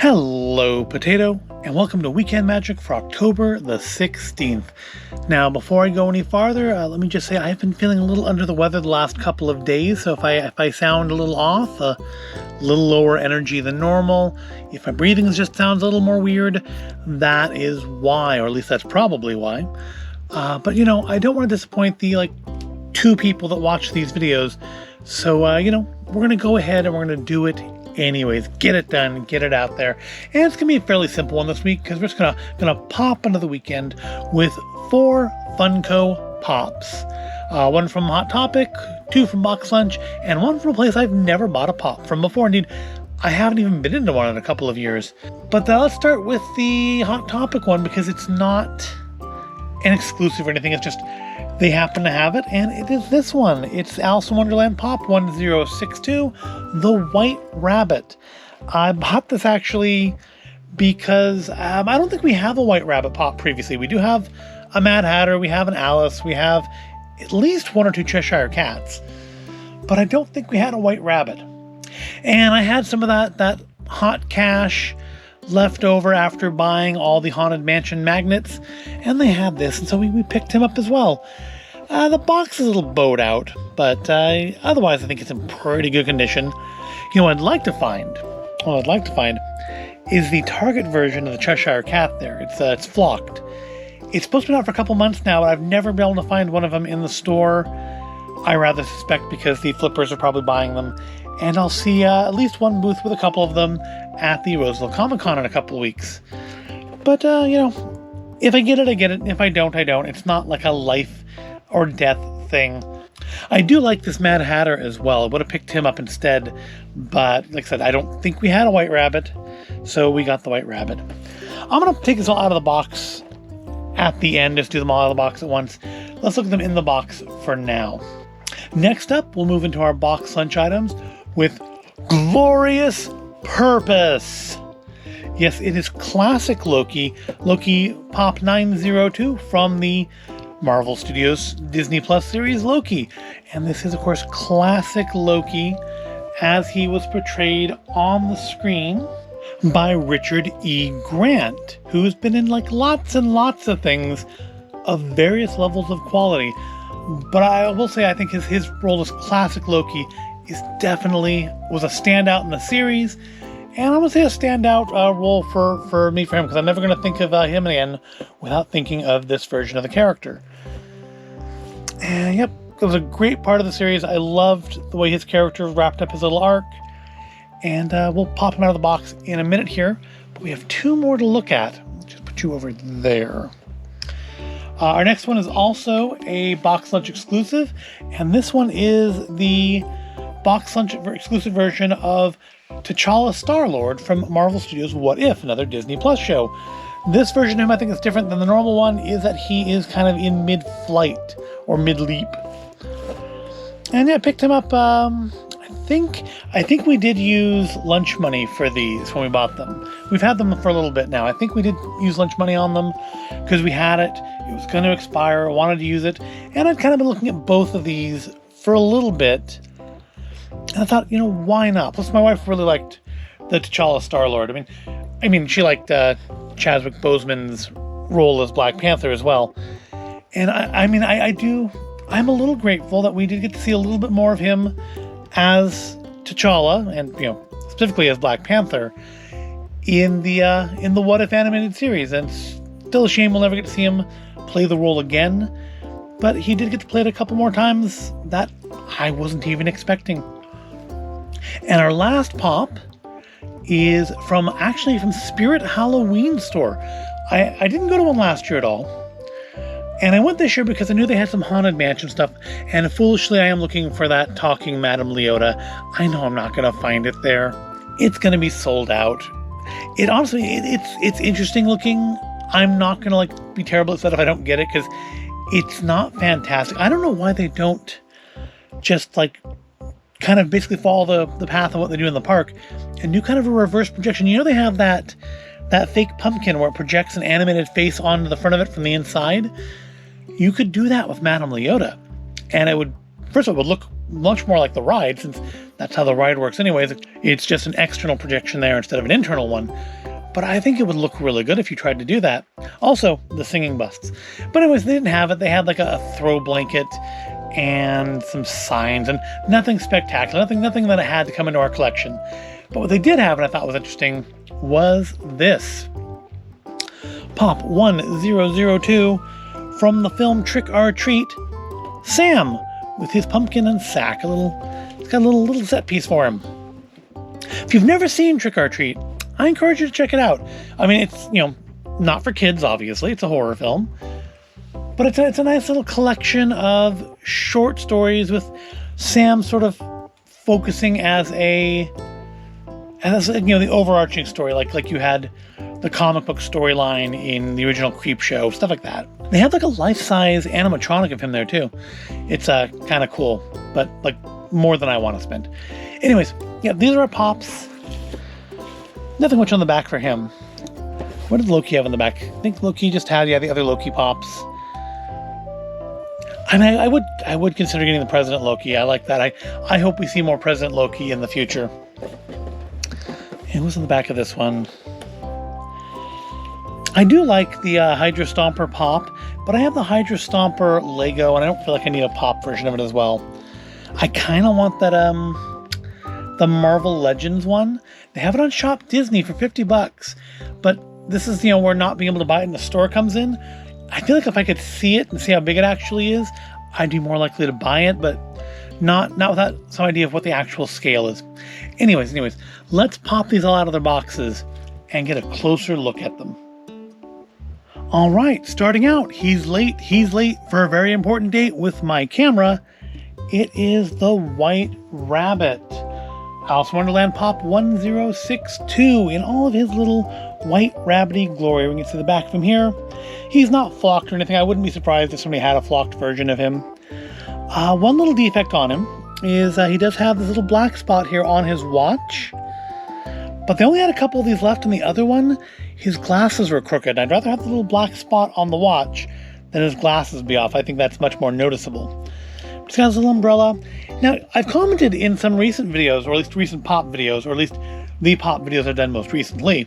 Hello, Potato, and welcome to Weekend Magic for October the 16th. Now, before I go any farther, let me just say I've been feeling a little under the weather the last couple of days, so if I sound a little off, a little lower energy than normal, if my breathing just sounds a little more weird, that is why, or at least that's probably why. But, I don't want to disappoint the, two people that watch these videos, so, we're going to go ahead and we're going to do it anyways. Get it done, get it out there. And it's gonna be a fairly simple one this week because we're just gonna pop into the weekend with 4 Funko Pops. One from Hot Topic, 2 from Box Lunch, and 1 from a place I've never bought a pop from before. Indeed, I haven't even been into one in a couple of years. But let's start with the Hot Topic one because it's not an exclusive or anything. It's just they happen to have it, and it is this one. It's Alice in Wonderland Pop 1062, the White Rabbit. I bought this actually because I don't think we have a White Rabbit Pop previously. We do have a Mad Hatter, we have an Alice, we have at least 1 or 2 Cheshire Cats, but I don't think we had a White Rabbit. And I had some of that hot cash left over after buying all the Haunted Mansion magnets, and they had this, and so we picked him up as well. The box is a little bowed out, but otherwise I think it's in pretty good condition. What I'd like to find is the Target version of the Cheshire Cat there. It's flocked. It's supposed to be out for a couple months now, but I've never been able to find one of them in the store. I rather suspect because the flippers are probably buying them. And I'll see at least one booth with a couple of them at the Roseville Comic Con in a couple of weeks. But, if I get it, I get it. If I don't, I don't. It's not like a life or death thing. I do like this Mad Hatter as well. I would have picked him up instead. But, like I said, I don't think we had a White Rabbit. So we got the White Rabbit. I'm going to take this all out of the box at the end. Just do them all out of the box at once. Let's look at them in the box for now. Next up, we'll move into our box lunch items with Glorious Purpose. Yes, it is classic Loki Pop 902 from the Marvel Studios Disney Plus series Loki. And this is, of course, classic Loki as he was portrayed on the screen by Richard E. Grant, who's been in lots and lots of things of various levels of quality. But I will say I think his role as classic Loki was a standout in the series, and I'm going to say a standout role for him, because I'm never going to think of him again without thinking of this version of the character. And yep, it was a great part of the series. I loved the way his character wrapped up his little arc, and we'll pop him out of the box in a minute here, but we have 2 more to look at. I'll just put you over there. Our next one is also a Box Lunch exclusive, and this one is the Box Lunch exclusive version of T'Challa Starlord from Marvel Studios' What If, another Disney Plus show. This version of him I think is different than the normal one, is that he is kind of in mid-flight or mid-leap. And yeah, I picked him up, I think we did use lunch money for these when we bought them. We've had them for a little bit now. I think we did use lunch money on them because we had it. It was going to expire. I wanted to use it. And I'd kind of been looking at both of these for a little bit. And I thought, why not? Plus, my wife really liked the T'Challa Starlord. I mean, she liked Chadwick Boseman's role as Black Panther as well. And I'm a little grateful that we did get to see a little bit more of him as T'Challa, and specifically as Black Panther, in the What If animated series. And still a shame we'll never get to see him play the role again. But he did get to play it a couple more times that I wasn't even expecting. And our last pop is from Spirit Halloween Store. I didn't go to one last year at all. And I went this year because I knew they had some Haunted Mansion stuff. And foolishly, I am looking for that talking Madame Leota. I know I'm not going to find it there. It's going to be sold out. It's interesting looking. I'm not going to be terrible upset if I don't get it because it's not fantastic. I don't know why they don't just kind of basically follow the path of what they do in the park and do kind of a reverse projection. They have that fake pumpkin where it projects an animated face onto the front of it from the inside. You could do that with Madame Leota, and it would First of all, it would look much more like the ride, since that's how the ride works anyways. It's just an external projection there instead of an internal one. But I think it would look really good if you tried to do that. Also, the singing busts. But anyways, they didn't have it. They had like a throw blanket and some signs, and nothing spectacular, nothing that had to come into our collection. But what they did have, and I thought was interesting, was this. Pop 1002 from the film Trick or Treat, Sam with his pumpkin and sack. It's got a little set piece for him. If you've never seen Trick or Treat, I encourage you to check it out. I mean, it's, not for kids, obviously. It's a horror film. But it's a nice little collection of short stories with Sam sort of focusing as the overarching story, like you had the comic book storyline in the original Creepshow, stuff like that. They had like a life-size animatronic of him there too. It's kind of cool, but like more than I want to spend. Anyways, yeah, these are our Pops. Nothing much on the back for him. What did Loki have on the back? I think Loki just had, the other Loki Pops. I mean, I would consider getting the President Loki. I like that. I hope we see more President Loki in the future. And what's on the back of this one? I do like the Hydra Stomper Pop, but I have the Hydra Stomper Lego, and I don't feel like I need a Pop version of it as well. I kind of want that the Marvel Legends one. They have it on Shop Disney for $50, but this is where not being able to buy it in the store comes in. I feel like if I could see it and see how big it actually is, I'd be more likely to buy it, but not without some idea of what the actual scale is. Anyways, let's pop these all out of their boxes and get a closer look at them. All right, starting out, he's late for a very important date with my camera. It is the White Rabbit. Alice in Wonderland Pop 1062 in all of his little white rabbity glory. We can see the back of him here. He's not flocked or anything. I wouldn't be surprised if somebody had a flocked version of him. One little defect on him is he does have this little black spot here on his watch. But they only had a couple of these left in the other one. His glasses were crooked. I'd rather have the little black spot on the watch than his glasses be off. I think that's much more noticeable. Just got his little umbrella. Now, I've commented in some recent videos, or at least recent Pop videos, or at least the Pop videos I've done most recently,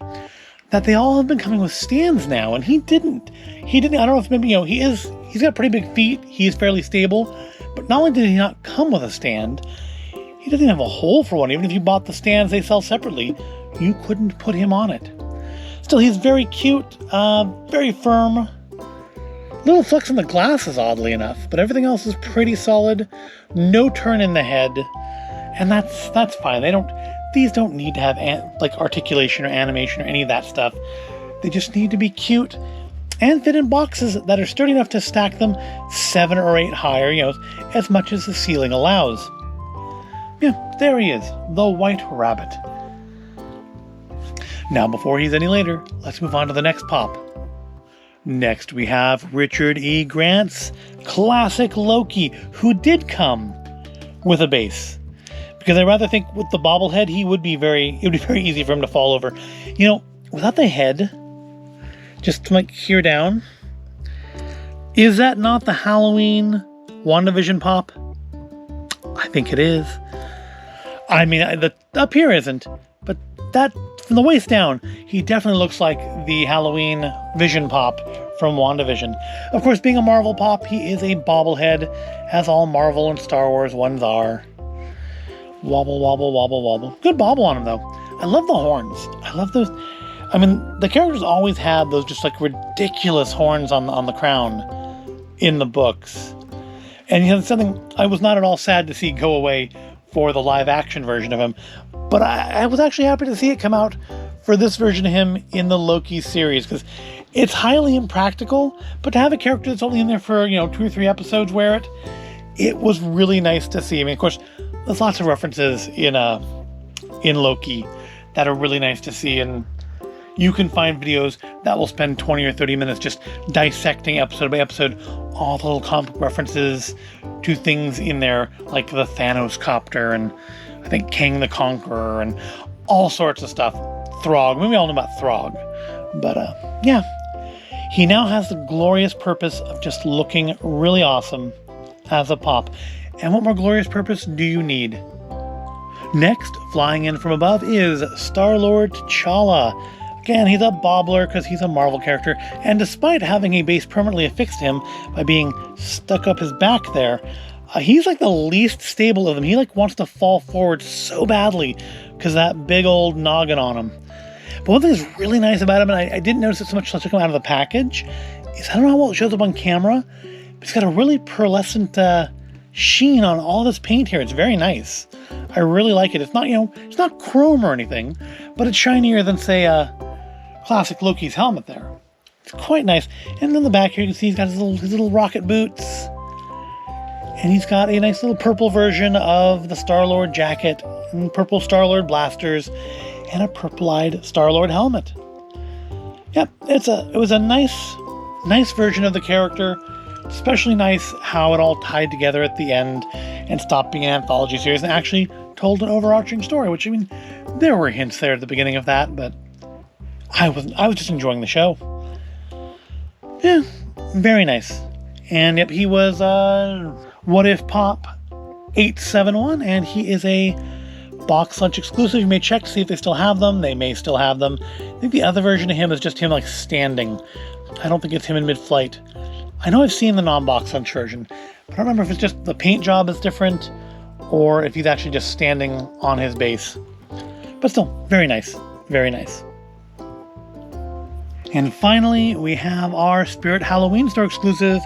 that they all have been coming with stands now, and he didn't. I don't know if maybe, he's got pretty big feet, he's fairly stable, but not only did he not come with a stand, he doesn't have a hole for one. Even if you bought the stands they sell separately, you couldn't put him on it. Still, he's very cute, very firm. Little flex on the glasses, oddly enough, but everything else is pretty solid. No turn in the head, and that's fine. These don't need to have articulation or animation or any of that stuff. They just need to be cute and fit in boxes that are sturdy enough to stack them 7 or 8 higher, as much as the ceiling allows. Yeah, there he is, the White Rabbit. Now, before he's any later, let's move on to the next Pop. Next, we have Richard E. Grant's classic Loki, who did come with a base. Because I rather think with the bobblehead, it would be very easy for him to fall over. Without the head, just here down, is that not the Halloween WandaVision Pop? I think it is. I mean, the up here isn't, but that from the waist down, he definitely looks like the Halloween Vision Pop from WandaVision. Of course, being a Marvel Pop, he is a bobblehead, as all Marvel and Star Wars ones are. Wobble, wobble, wobble, wobble. Good bobble on him, though. I love the horns. I love those. I mean, the characters always had those just ridiculous horns on the crown in the books. And something I was not at all sad to see go away for the live action version of him. But I was actually happy to see it come out for this version of him in the Loki series, because it's highly impractical, but to have a character that's only in there for 2 or 3 episodes wear it was really nice to see. I mean, of course, there's lots of references in Loki that are really nice to see, and you can find videos that will spend 20 or 30 minutes just dissecting episode by episode all the little comic references to things in there, like the Thanos copter, and I think Kang the Conqueror, and all sorts of stuff. Throg, we all know about Throg, but yeah, he now has the glorious purpose of just looking really awesome as a Pop. And what more glorious purpose do you need? Next, flying in from above is Starlord T'Challa. Again, he's a bobbler because he's a Marvel character, and despite having a base permanently affixed to him by being stuck up his back there, he's like the least stable of them. He like wants to fall forward so badly because that big old noggin on him. But one thing that's really nice about him, and I didn't notice it so much until I took him out of the package, is I don't know how well it shows up on camera, but it's got a really pearlescent sheen on all this paint here. It's very nice. I really like it. It's not, it's not chrome or anything, but it's shinier than, say, classic Loki's helmet there. It's quite nice. And on the back here, you can see he's got his little rocket boots. And he's got a nice little purple version of the Starlord jacket, and purple Starlord blasters, and a purple-eyed Starlord helmet. Yep, it was a nice version of the character. Especially nice how it all tied together at the end and stopped being an anthology series and actually told an overarching story, which, I mean, there were hints there at the beginning of that, but I was just enjoying the show. Yeah, very nice. And yep, he was What If Pop 871, and he is a box lunch exclusive. You may check to see if they still have them. They may still have them. I think the other version of him is just him like standing. I don't think it's him in mid-flight. I know I've seen the non-box lunch version, but I don't remember if it's just the paint job is different or if he's actually just standing on his base. But still, very nice. Very nice. And finally, we have our Spirit Halloween store exclusive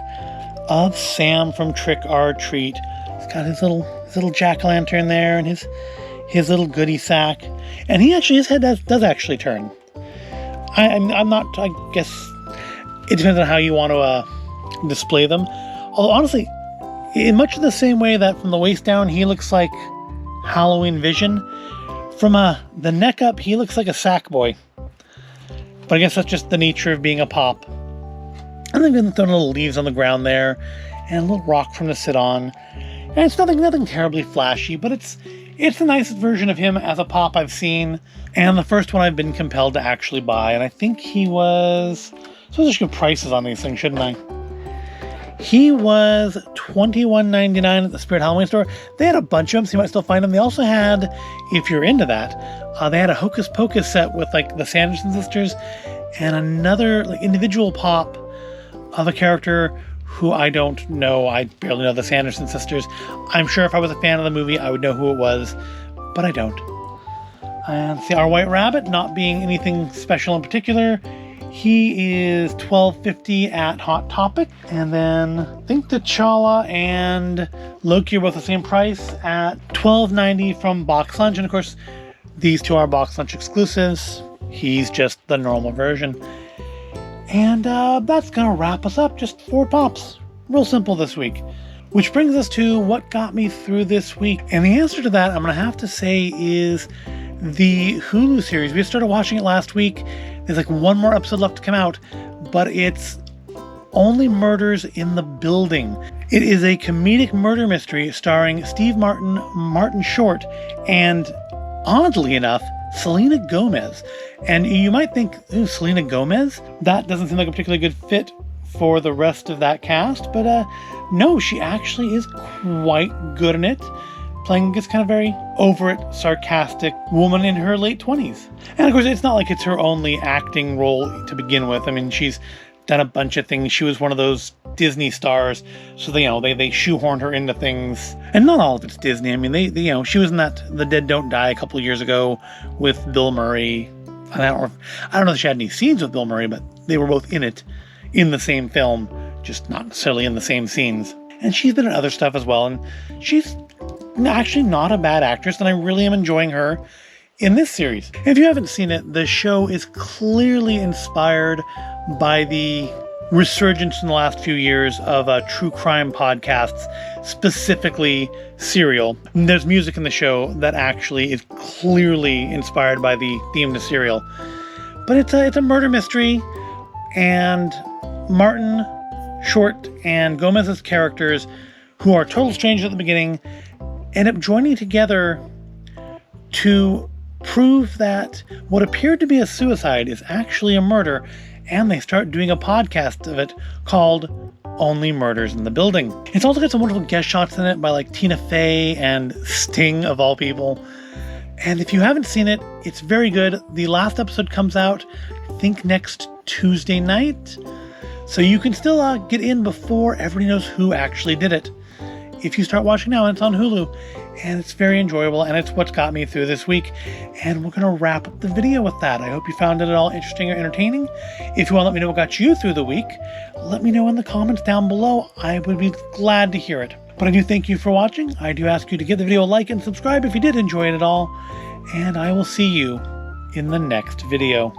of Sam from Trick or Treat. He's got his little jack-o'-lantern there and his little goodie sack. And his head does actually turn. I'm not, I guess, it depends on how you want to display them. Although honestly, in much the same way that from the waist down he looks like Halloween Vision, from the neck up he looks like a sack boy. But I guess that's just the nature of being a pop. And then they've thrown little leaves on the ground there and a little rock for him to sit on. And it's nothing terribly flashy, but it's the nicest version of him as a pop I've seen, and the first one I've been compelled to actually buy. And I think he was, I should give prices on these things, shouldn't I? He was $21.99 at the Spirit Halloween store. They had a bunch of them, so you might still find them. They also had, if you're into that, they had a Hocus Pocus set with like the Sanderson sisters and another like individual pop of a character who I don't know. I barely know the Sanderson sisters. I'm sure if I was a fan of the movie, I would know who it was, but I don't. And see, our White Rabbit, not being anything special in particular, he is $12.50 at Hot Topic, and then I think T'Challa and Loki are both the same price at $12.90 from Box Lunch, and of course, these two are Box Lunch exclusives. He's just the normal version. And that's gonna wrap us up. Just 4 pops. Real simple this week. Which brings us to what got me through this week. And the answer to that, I'm gonna have to say, is the Hulu series. We started watching it last week. There's like one more episode left to come out, but it's Only Murders in the Building. It is a comedic murder mystery starring Steve Martin, Martin Short, and oddly enough, Selena Gomez. And you might think, ooh, Selena Gomez? That doesn't seem like a particularly good fit for the rest of that cast, but no, she actually is quite good in it, playing this kind of very over-it, sarcastic woman in her late 20s. And of course, it's not like it's her only acting role to begin with. I mean, she's done a bunch of things. She was one of those Disney stars, so they shoehorned her into things. And not all of it's Disney. I mean, they she was in that The Dead Don't Die a couple of years ago with Bill Murray. I don't know if she had any scenes with Bill Murray, but they were both in it in the same film, just not necessarily in the same scenes. And she's been in other stuff as well, and she's actually not a bad actress, and I really am enjoying her in this series. If you haven't seen it, the show is clearly inspired by the resurgence in the last few years of true crime podcasts, specifically Serial. And there's music in the show that actually is clearly inspired by the theme to Serial. But it's a murder mystery, and Martin Short and Gomez's characters, who are total strangers at the beginning, end up joining together to prove that what appeared to be a suicide is actually a murder, and they start doing a podcast of it called Only Murders in the Building. It's also got some wonderful guest shots in it by like Tina Fey and Sting of all people. And if you haven't seen it, it's very good. The last episode comes out, I think, next Tuesday night. So you can still get in before everybody knows who actually did it. If you start watching now, it's on Hulu. And it's very enjoyable, and it's what's got me through this week. And we're going to wrap up the video with that. I hope you found it at all interesting or entertaining. If you want to let me know what got you through the week, let me know in the comments down below. I would be glad to hear it. But I do thank you for watching. I do ask you to give the video a like and subscribe if you did enjoy it at all. And I will see you in the next video.